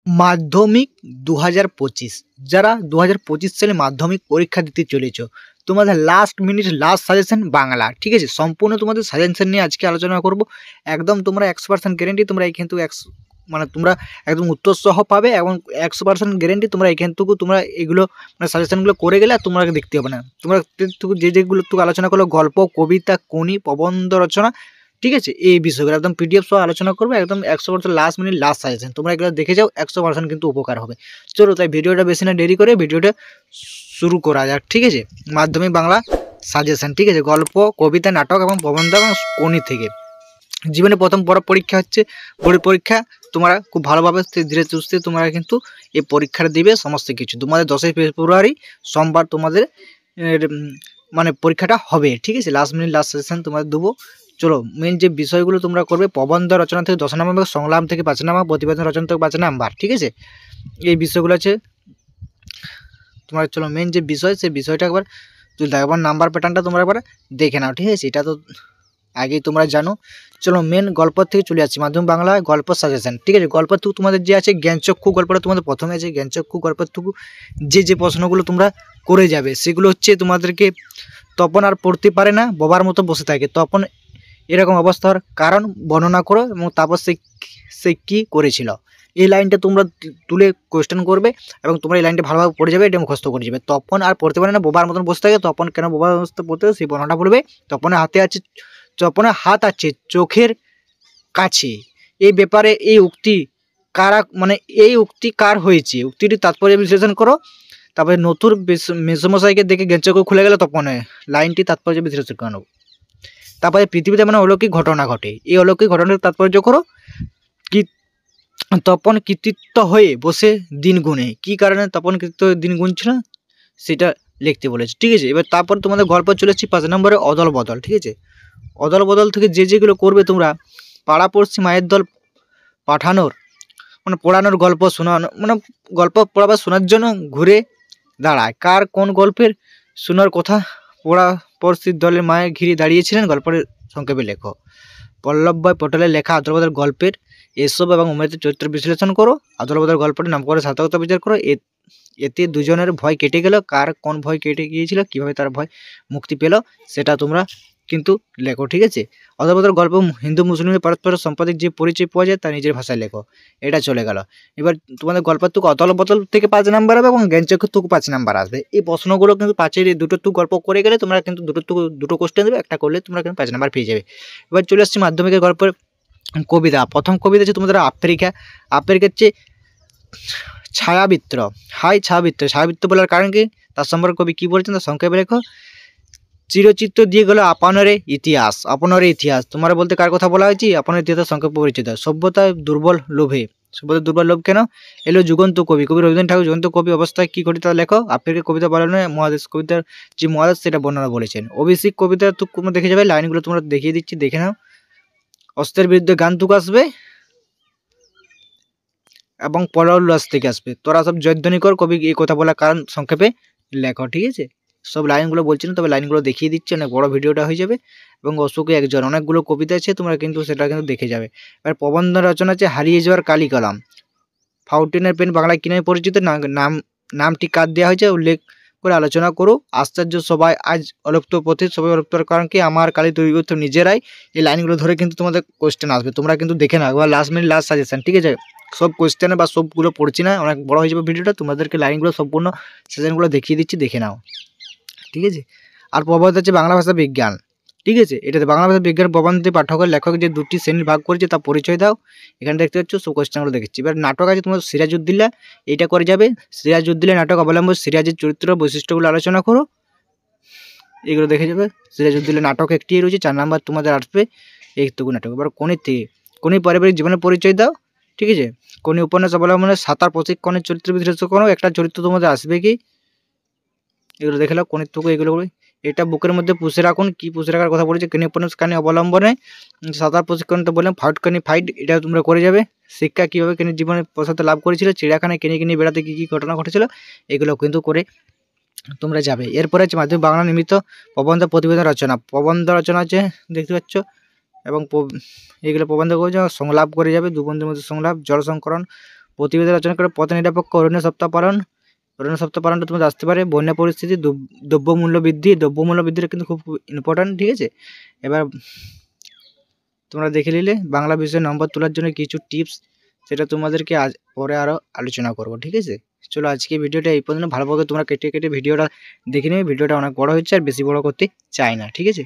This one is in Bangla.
মাধ্যমিক 2025 যারা 2025 সালে মাধ্যমিক পরীক্ষা দিতে চলেছ, তোমাদের last minute last suggestion Bangla. ঠিক আছে, সম্পূর্ণ তোমাদের সাজেশন নিয়ে আজকে আলোচনা করব। একদম তোমরা 100% গ্যারেন্টি তোমরা এই কিন্তু মানে তোমরা একদম উত্তর সহ পাবে এবং 100% গ্যারেন্টি তোমরা এখান থেকে তোমরা এগুলো মানে সাজেশনগুলো করে গেলে আর তোমরা দেখতে হবে না। তোমরা যেগুলো আলোচনা করলো গল্প, কবিতা, কোনি, প্রবন্ধ রচনা, ঠিক আছে, এই বিষয়গুলো একদম পিডিএফ সহ আলোচনা করবো, একদম 100% লাস্ট মিনিট লাস্ট সাজেশন। তোমরা এগুলো দেখে যাও, 100% কিন্তু উপকার হবে। চলো তাই ভিডিওটা বেশি না দেরি করে ভিডিওটা শুরু করা যাক। ঠিক আছে, মাধ্যমিক বাংলা সাজেশন। ঠিক আছে, গল্প, কবিতা, নাটক এবং প্রবন্ধ এবং কোনি থেকে। জীবনে প্রথম বড় পরীক্ষা হচ্ছে বোর্ড পরীক্ষা। তোমরা খুব ভালোভাবে ধীরে সুস্থে তোমরা কিন্তু এই পরীক্ষাটা দিবে সমস্ত কিছু। তোমাদের 10ই ফেব্রুয়ারি সোমবার তোমাদের মানে পরীক্ষাটা হবে। ঠিক আছে, লাস্ট মিনিট লাস্ট সেশন তোমাদের দেবো। চলো মেন যে বিষয়গুলো তোমরা করবে, প্রবন্ধ রচনা থেকে 10 নম্বর, সংলাপ থেকে 5 নম্বর, প্রতিবেদন রচনা থেকে 5 নম্বর। ঠিক আছে, এই বিষয়গুলো আছে তোমার। চলো মেন যে বিষয় সেই বিষয়টা একবার তুলতে হবে, একবার নাম্বার প্যাটার্নটা তোমরা একবার দেখে নাও। ঠিক আছে, এটা তো আগেই তোমরা জানো। চলো মেন গল্প থেকে চলে যাচ্ছি, মাধ্যমিক বাংলা গল্প সাজেশন। ঠিক আছে, গল্প থেকে তোমাদের যে আছে জ্ঞানচক্ষু গল্পটা তোমাদের প্রথমে আছে। জ্ঞানচক্ষু গল্পের থেকে যে প্রশ্নগুলো তোমরা করে যাবে সেগুলো হচ্ছে তোমাদেরকে, তপন আর পড়তে পারে না, বোবার মতো বসে থাকে। তপন এরকম অবস্থার কারণ বর্ণনা করো এবং তারপর সে কী করেছিল। এই লাইনটা তোমরা তুলে কোয়েশ্চেন করবে এবং তোমরা এই লাইনটা ভালোভাবে পড়ে যাবে, এটা মুখস্থ করে যাবে। তপন আর পড়তে পারে না, বোবার মতন বসে থাকে। তপন কেন বোবার অবস্থা পড়তে সেই বর্ণনাটা বলবে। তপনের হাত আছে চোখের কাছে। এই ব্যাপারে এই উক্তি কারা, মানে এই উক্তি কার হয়েছে, উক্তিটি তাৎপর্য বিশ্লেষণ করো। তারপরে নতুন মেসমশাইকে দেখে জ্ঞানচক্ষু খুলে গেল তপনে, লাইনটি তাৎপর্য বিশ্লেষণ করো। তারপরে পৃথিবীতে মানে অলৌকিক ঘটনা ঘটে, এই অলৌকিক ঘটনার তাৎপর্য করো। কি তপন কৃতিত্ব হয়ে বসে দিন গুনে, কি কারণে তপন কৃতিত্ব দিন গুনছিল সেটা লিখতে বলেছে। ঠিক আছে, এবার তারপর তোমাদের গল্প চলেছি 5 নম্বরে অদল বদল। ঠিক আছে, অদল বদল থেকে যেগুলো করবে তোমরা, পাড়াপড়শি মায়ের দল পাঠানোর মানে পড়ানোর গল্প শোনানো, মানে গল্প পড়াবার শোনার জন্য ঘুরে দাঁড়ায়। কার কোন গল্পের শোনার কথা পড়াপড়শির দলের মায়ের ঘিরে দাঁড়িয়েছিলেন, গল্পের সংক্ষেপে লেখো। পল্লবভাই পটেলের লেখা আদল বদল গল্পের এসব এবং উমেদের চরিত্র বিশ্লেষণ করো। আদল বদল গল্পটি নাম করে সার্থকতা বিচার করো। এতে দুজনের ভয় কেটে গেল, কার কোন ভয় কেটে গিয়েছিল, কিভাবে তার ভয় মুক্তি পেল সেটা তোমরা কিন্তু লেখো। ঠিক আছে, অদল বদল গল্প হিন্দু মুসলিমের পারস্পরিক সম্পাদিক যে পরিচয় পাওয়া যায় তা নিজের ভাষায় লেখো। এটা চলে গেল। এবার তোমাদের গল্পের তুক অদল বদল থেকে 5 নাম্বার হবে এবং জ্ঞানচক্ষুর তুক 5 নাম্বার আসবে। এই প্রশ্নগুলো কিন্তু 5-এর দুটো তুক গল্প করে গেলে তোমরা কিন্তু দুটো কোশ্চেন দেবে, একটা করলে তোমরা কিন্তু 5 নাম্বার পেয়ে যাবে। এবার চলে আসছি মাধ্যমিকের গল্পের কবিতা। প্রথম কবিতা হচ্ছে তোমাদের আফ্রিকার হচ্ছে ছায়াবৃত্ত। ছায়াবৃত্ত বলার কারণ কি, তার সম্পর্কে কবি কী বলছেন তার সংক্ষেপে লেখো। চিরচিত্র দিয়ে গেল আপনারে ইতিহাস। তোমরা বলতে কার কথা বলা হয়েছে, আপনার ইতিহাস সংক্ষেপে পরিচিত। সভ্যতায় দুর্বল লোভ কেন এলো যুগন্ত কবি রবীন্দ্রনাথ ঠাকুর যুগন্ত কবি অবস্থায় কী ঘটে তা লেখো। আফ্রিকার কবিতা বলা নয়, মহাদেশ কবিতার যে মহাদেশ সেটা বর্ণনা বলেছেন। অভিষেক কবিতা তো তোমরা দেখে যাবে, লাইনগুলো তোমরা দেখিয়ে দিচ্ছি, দেখে নাও। অস্ত্রের বিরুদ্ধে গান তুক আসবে এবং পরোল্লাস থেকে আসবে। তোরা সব জয়ধ্বনি কর, কবি এই কথা বলার কারণ সংক্ষেপে লেখো। ঠিক আছে, সব লাইনগুলো বলছি না, তবে লাইনগুলো দেখিয়ে দিচ্ছি, অনেক বড় ভিডিওটা হয়ে যাবে। এবং অশোকে একজন, অনেকগুলো কবিতা আছে, তোমরা কিন্তু সেটা কিন্তু দেখে যাবে। এবার প্রবন্ধ রচনা আছে হারিয়ে যাওয়ার কালি কলম। ফাউন্টেনের পেন বাংলায় কি নামে পরিচিত, নামটি কার দেওয়া হয়েছে উল্লেখ করে আলোচনা করো। আশ্চর্য সবাই আজ অলুপ্ত পথে, সবাই অলুপ্তর কারণ কি, আমার কালি তৈরি করতে নিজেরাই। এই লাইনগুলো ধরে কিন্তু তোমাদের কোশ্চেন আসবে, তোমরা কিন্তু দেখে নাও। এবার লাস্ট মিনিট লাস্ট সাজেশন। ঠিক আছে, সব কোশ্চেনে বা সবগুলো পড়ছি না, অনেক বড় হয়ে যাবে ভিডিওটা, তোমাদেরকে লাইনগুলো সম্পূর্ণ সেশনগুলো দেখিয়ে দিচ্ছি, দেখে নাও। ঠিক আছে, আর প্রবন্ধ হচ্ছে বাংলা ভাষা বিজ্ঞান। ঠিক আছে, এটাতে বাংলা ভাষা বিজ্ঞান প্রবন্ধে পাঠকের লেখক যে দুটি শ্রেণীর ভাগ করেছে তা পরিচয় দাও। এখানে দেখতে পাচ্ছ সব কোশ্চেনগুলো দেখেছি। এবার নাটক আছে তোমার সিরাজউদ্দৌলা, এইটা করে যাবে। সিরাজউদ্দৌলা নাটক অবলম্বন সিরাজের চরিত্র বৈশিষ্ট্যগুলো আলোচনা করো, এগুলো দেখে যাবে। সিরাজউদ্দৌলা নাটক একটি রয়েছে, 4 নাম্বার তোমাদের আসবে এইটুকু নাটক। এবার কোনির পারিবারিক জীবনের পরিচয় দাও। ঠিক আছে, কোনি উপন্যাস অবলম্বনে সাঁতার প্রশিক্ষণের চরিত্র বিশ্লেষণ করো, একটা চরিত্র তোমাদের আসবে কি, এগুলো দেখে নাও। কোনির টুকু এগুলো করে এটা বুকের মধ্যে পুষে রাখুন, কি পুষে রাখার কথা বলেছে। কোনি উপন্যাস কানি অবলম্বনে সাঁতার প্রশিক্ষণটা বললাম, ফাইট এটা তোমরা করে যাবে। শিক্ষা কীভাবে কেনি জীবনে প্রসাদ লাভ করেছিল, চিড়িয়াখানায় কিনে বেড়াতে কী কী ঘটনা ঘটেছিল, এগুলো কিন্তু করে তোমরা যাবে। এরপরে হচ্ছে মাধ্যমিক বাংলা নিমিত্ত প্রবন্ধ প্রতিবেদন রচনা আছে দেখতে পাচ্ছ। এবং এগুলো প্রবন্ধ করে সংলাপ করে যাবে, দু বন্ধুর মধ্যে সংলাপ, জল সংকরণ, প্রতিবেদন রচনা করে পথ নিরপেক্ষ অরণ্য সপ্তাহ পালনটা তোমাদের আসতে পারে। বন্যা পরিস্থিতি, দ্রব্যমূল্য বৃদ্ধিটা কিন্তু খুব ইম্পর্ট্যান্ট, ঠিক আছে। এবার তোমরা দেখে নিলে বাংলা বিষয়ে নম্বর তোলার জন্য কিছু টিপস, সেটা তোমাদেরকে আজ পরে আরও আলোচনা করব, ঠিক আছে। চলো আজকে ভিডিওটা এই পর্যন্ত। ভালোভাবে তোমরা কেটে ভিডিওটা দেখে নেবে। ভিডিওটা অনেক বড় হচ্ছে আর বেশি বড় করতে চাই না, ঠিক আছে।